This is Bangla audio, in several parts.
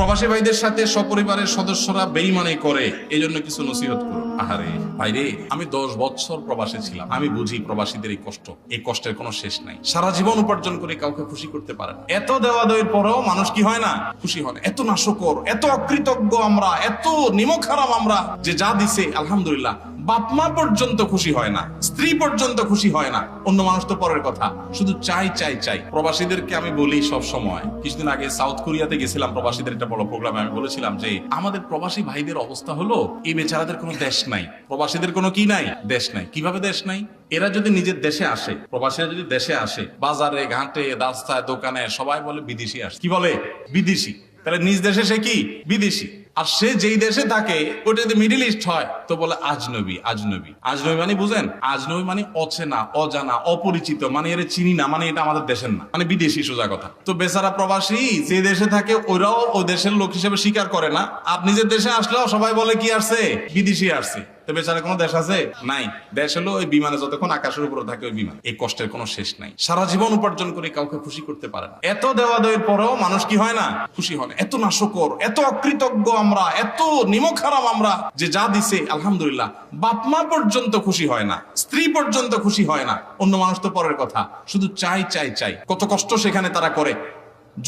প্রবাসী ভাইদের সাথে সপরিবারের সদস্যরা বেঈমানি করে, এই জন্য কিছু নসিহত করুন। আহারে ভাইরে, আমি 10 বছর প্রবাসে ছিলাম, আমি বুঝি প্রবাসীদের এই কষ্ট, এই কষ্টের কোনো শেষ নাই। সারা জীবন উপার্জন করে কাউকে খুশি করতে পারেন, এত দেওয়া দেওয়ার পরেও মানুষ কি হয় না, খুশি হয় না। এত নাশকর, এত অকৃতজ্ঞ আমরা, এত নিমক হারাম আমরা, যে যা দিছে আলহামদুলিল্লাহ, বাপ মা পর্যন্ত খুশি হয় না, স্ত্রী পর্যন্ত খুশি হয় না, অন্য মানুষ তো পরের কথা, শুধু চাই চাই চাই। প্রবাসীদেরকে আমি বলি সব সময়, কিছুদিন আগে সাউথ কোরিয়াতে গেছিলাম প্রবাসীদের একটা বড় প্রোগ্রামে, আমি বলেছিলাম যে আমাদের প্রবাসী ভাইদের অবস্থা হলো, এই বেচারাদের কোনো দেশ নাই, প্রবাসীদের কোনো কি নাই, দেশ নাই। কিভাবে দেশ নাই? এরা যদি নিজের দেশে আসে, প্রবাসীরা যদি দেশে আসে, বাজারে ঘাটে রাস্তায় দোকানে সবাই বলে বিদেশি আসে। কি বলে? বিদেশি। তাহলে নিজ দেশে সে কি? বিদেশি। আর সে যেই দেশে থাকে ওটা যদি মিডিল ইস্ট হয় তো বলে আজনবী। আজনবী আজনবী মানে বুঝেন? আজনবী মানে অচেনা, অজানা, অপরিচিত, মানে এর চিনি না, মানে এটা আমাদের দেশের না, মানে বিদেশি, সোজা কথা। তো বেচারা প্রবাসী যে দেশে থাকে ওরাও ও দেশের লোক হিসেবে স্বীকার করে না, আর নিজের দেশে আসলেও সবাই বলে কি আসছে? বিদেশি আসছে। তো বেচারা কোনো দেশ আছে? নাই। দেশ হলো ওই বিমানে, যতক্ষণ আকাশের উপরে থাকে ওই বিমান। এই কষ্টের কোনো শেষ নাই। সারা জীবন উপার্জন করে কাউকে খুশি করতে পারে না, এত দেওয়া দেওয়ার পরেও মানুষ কি হয় না, খুশি হয় না। এত নাশকর, এত অকৃতজ্ঞ আমরা, এত নিমক হারাম আমরা, যে যা দিছে আলহামদুলিল্লাহ, বাপ মা পর্যন্ত খুশি হয় না, স্ত্রী পর্যন্ত খুশি হয় না, অন্য মানুষ তো পরের কথা, শুধু চাই চাই চাই। কত কষ্ট সেখানে তারা করে।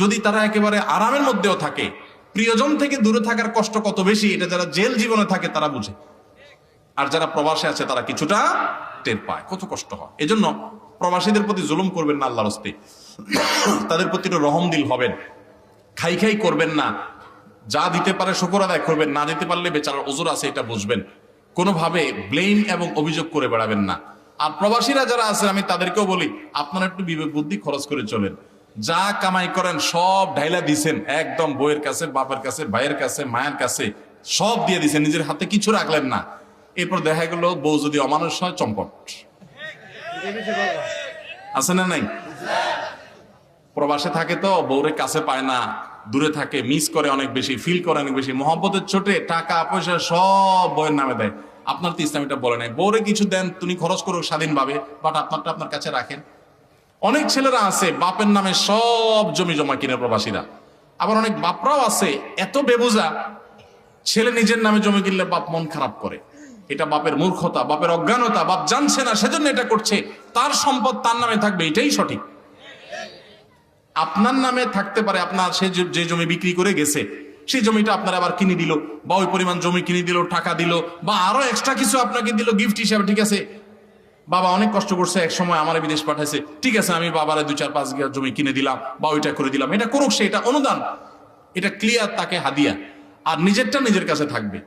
যদি তারা একেবারে আরামের মধ্যেও থাকে, প্রিয়জন থেকে দূরে থাকার কষ্ট কত বেশি, এটা যারা জেল জীবনে থাকে তারা বুঝে। আর যারা প্রবাসে আছে তারা কিছুটা টের পায়, কত কষ্ট হয়। এজন্য প্রবাসীদের প্রতি জুলুম করবেন না আল্লাহর হস্তে, তাদের প্রতি রহম দিল হবেন, খাই খাই করবেন না। যা দিতে পারে শুকর আদায় করবেন, না দিতে পারলে বেচারার ওজর আছে এটা বুঝবেন। কোনোভাবে ব্লেম এবং অভিযোগ করে বেড়াবেন না। আর প্রবাসীরা যারা আছে আমি তাদেরকেও বলি, আপনারা একটু বিবেক বুদ্ধি খরচ করে চলেন। যা কামাই করেন সব ঢাইলা দিছেন, একদম বইয়ের কাছে, বাপের কাছে, ভাইয়ের কাছে, মায়ের কাছে সব দিয়ে দিছেন, নিজের হাতে কিছু রাখলেন না। এরপর দেখা গেল বউ যদি অমানুষ হয়, চম্পট। আছে না নাই? প্রবাসে থাকে তো বউরে কাছে পায় না, দূরে থাকে, মিস করে অনেক বেশি, ফিল করে অনেক বেশি, মহব্বতের ছোটে টাকা পয়সা সব বউয়ের নামে দেয়। আপনার তো ইসলামীটা বলে নাই বউরে কিছু দেন, তুমি খরচ করো স্বাধীনভাবে, বাট আপনারটা আপনার কাছে রাখেন। অনেক ছেলেরা আছে বাপের নামে সব জমি জমা কিনে প্রবাসীরা। আবার অনেক বাপরাও আছে এত বেবুজা, ছেলে নিজের নামে জমি কিনলে বাপ মন খারাপ করে। এটা বাপের মূর্খতা, বাপের অজ্ঞানতা, বাপ জানছে না সেজন্য এটা করছে। তার সম্পদ তার নামে থাকবে, এটাই সঠিক। আপনার নামে থাকতে পারে, আপনার সে যে জমি বিক্রি করে গেছে সেই জমিটা আপনার আবার কিনে দিল, বা ওই পরিমাণ জমি কিনে দিল, টাকা দিল, বা আরো এক্সট্রা কিছু আপনাকে দিল গিফট হিসাবে। ঠিক আছে, বাবা অনেক কষ্ট করছে, এক সময় আমার বিদেশ পাঠাইছে, ঠিক আছে আমি বাবারে 2-4-5 বিঘা জমি কিনে দিলাম বা ওইটা করে দিলাম, এটা করুক সে, এটা অনুদান, এটা ক্লিয়ার, তাকে হাদিয়া। আর নিজেরটা নিজের কাছে থাকবে।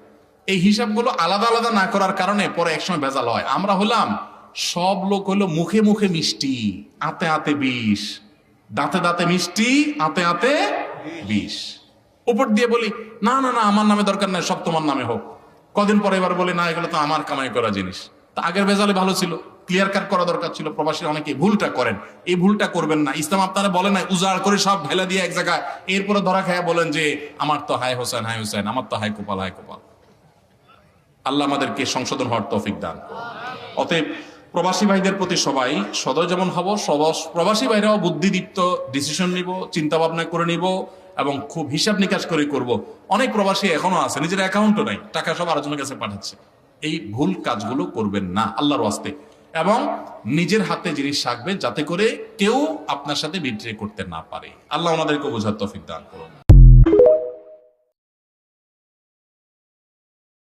এই হিসাবগুলো আলাদা আলাদা না করার কারণে পরে একসময় ভেজাল হয়। আমরা হলাম, সব লোক হলো মুখে মুখে মিষ্টি, আতে আতে বিষ, দাঁতে দাঁতে মিষ্টি, আতে আতে বিষ। উপর দিয়ে বলি না না না আমার নামে দরকার নাই, সব তোমার নামে হোক। কদিন পরে এবার বলি না এগুলো তো আমার কামাই করা জিনিস। তা আগের ভেজালে ভালো ছিল, ক্লিয়ার কাট করা দরকার ছিল। প্রবাসীরা অনেকে ভুলটা করেন, এই ভুলটা করবেন না। ইসলাম আপনারা বলে না উজাড় করে সব ঢেলা দিয়ে এক জায়গায়, এরপরে ধরা খায় বলেন যে আমার তো হায় হোসেন, হায় হোসেন, আমার তো হায় কপাল, হায় কপাল। আল্লাহ আমাদেরকে সংশোধন হওয়ার তৌফিক দান। অতএব প্রবাসী ভাইদের প্রতি সবাই সদয় যেমন হব, প্রবাসী ভাইরাও বুদ্ধিদীপ্ত ডিসিশন নিব, চিন্তা ভাবনা করে নিব এবং খুব হিসাব নিকাশ করে করব। অনেক প্রবাসী এখনো আছে নিজের অ্যাকাউন্টও নাই, টাকা সব আরেকজনের কাছে পাঠাচ্ছে। এই ভুল কাজগুলো করবেন না আল্লাহর ওয়াস্তে, এবং নিজের হাতে জিনিস রাখবেন যাতে করে কেউ আপনার সাথে বিট্রে করতে না পারে। আল্লাহ ওনাদেরকে বোঝার তৌফিক দান করুন।